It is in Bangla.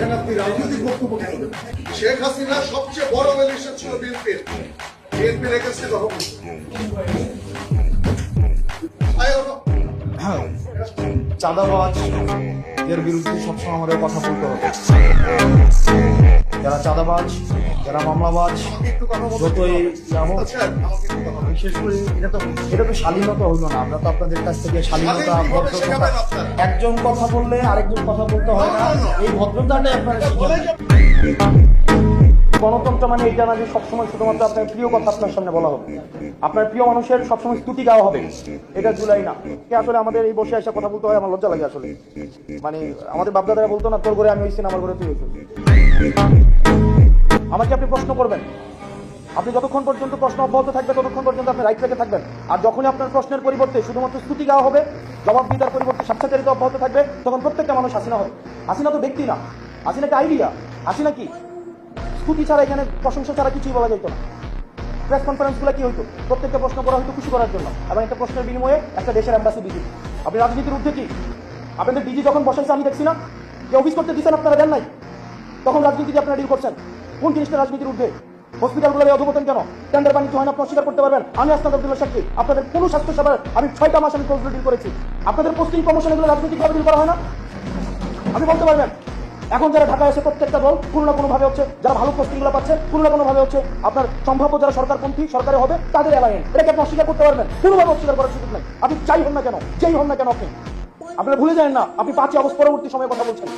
সেখানে আপনি রাজনৈতিক বক্তব্য কেন দেবেন? শেখ হাসিনা সবচেয়ে বড় বেনিফিশিয়ারি ছিল বিএনপির এগেন্সটে তখন চাঁদাবাজ এর বিরুদ্ধে সবসময় আমাদের কথা বলতে হবে। যারা চাঁদাবাজ, যারা মামলাবাজ, যতই বিশেষ করে এটা তো শালীনতা হইল না। আমরা তো আপনাদের কাছ থেকে শালীনতা, ভদ্রতা, একজন কথা বললে আরেকজন কথা বলতে হয় না, এই ভদ্রতাটাই আপনারা শিখেন। গণতন্ত্র মানে এটা না যে সবসময় শুধুমাত্র আপনার প্রিয় কথা আপনার সামনে বলা হবে, আপনার প্রিয় মানুষের সবসময় স্তুতি গাওয়া হবে, এটা জুলাই না। আসলে আমাদের এই বসে এসে কথা বলতে হয়, আমার লজ্জা লাগে আসলে। মানে আমাদের বাপদাদারা বলতো না, তোর ঘরে আমি হয়েছি না, আমার ঘরে তুই হয়েছিস। আমাকে আপনি প্রশ্ন করবেন, আপনি যতক্ষণ পর্যন্ত প্রশ্ন অব্যাহত থাকবে ততক্ষণ পর্যন্ত আপনি রাইট রেখে থাকবেন। আর যখনই আপনার প্রশ্নের পরিবর্তে শুধুমাত্র স্তুতি গাওয়া হবে, জবাবদিহিতার পরিবর্তে স্বেচ্ছাচারিতা অব্যাহত থাকবে, তখন প্রত্যেকটা মানুষ হাসিনা হবে। হাসিনা তো ব্যক্তি না, হাসিনা একটা আইডিয়া। হাসিনা কি স্তুতি ছাড়া, এখানে প্রশংসা ছাড়া কিছুই বলা যেত না। প্রেস কনফারেন্সগুলো কি হইতো, প্রত্যেকটা প্রশ্ন করা হয়তো খুশি করার জন্য, এবং একটা প্রশ্নের বিনিময়ে একটা দেশের অ্যাম্বাসি ভিজিট। আপনি রাজনীতির ঊর্ধ্বে কি? আপনাদের ডিজি যখন বসাইছে আমি দেখছি না যে অফিস করতে দিচ্ছেন, আপনারা দেন নাই, তখন রাজনীতি আপনারা ডিল করছেন। কোন জিনিসটা রাজনীতির ঊর্ধ্বে? হসপিটালগুলোর অধপতন কেন? টেন্ডার বাণিজ্য হয় না, আপনি অস্বীকার করতে পারবেন। আমি আসনাদ আব্দুল্লাহ সাক্ষী, আপনাদের কোনো স্বাস্থ্য সেবার আমি 6টা মাস আমি ক্লোজলি ডিল করেছি। আপনাদের পোস্টিং প্রমোশন এগুলো রাজনৈতিকভাবে ডিল করা হয় না, আপনি বলতে পারবেন। এখন যারা ঢাকায় এসে প্রত্যেকটা দল কোনো না কোনো ভাবে হচ্ছে, যারা ভালো পোস্টিংগুলো পাচ্ছে কোনো না কোনো ভাবে হচ্ছে আপনার সম্ভাব্য যারা সরকারপন্থী সরকারে হবে তাদের অ্যালায়েন্স, এটাকে আপনি অস্বীকার করতে পারবেন? কোনোভাবে অস্বীকার করার সুযোগ নাই। আপনি যাই হন না কেন, যেই হন না কেন, আপনি আপনারা ভুলে যান না আপনি 5ই আগস্ট পরবর্তী সময়ে কথা বলছেন।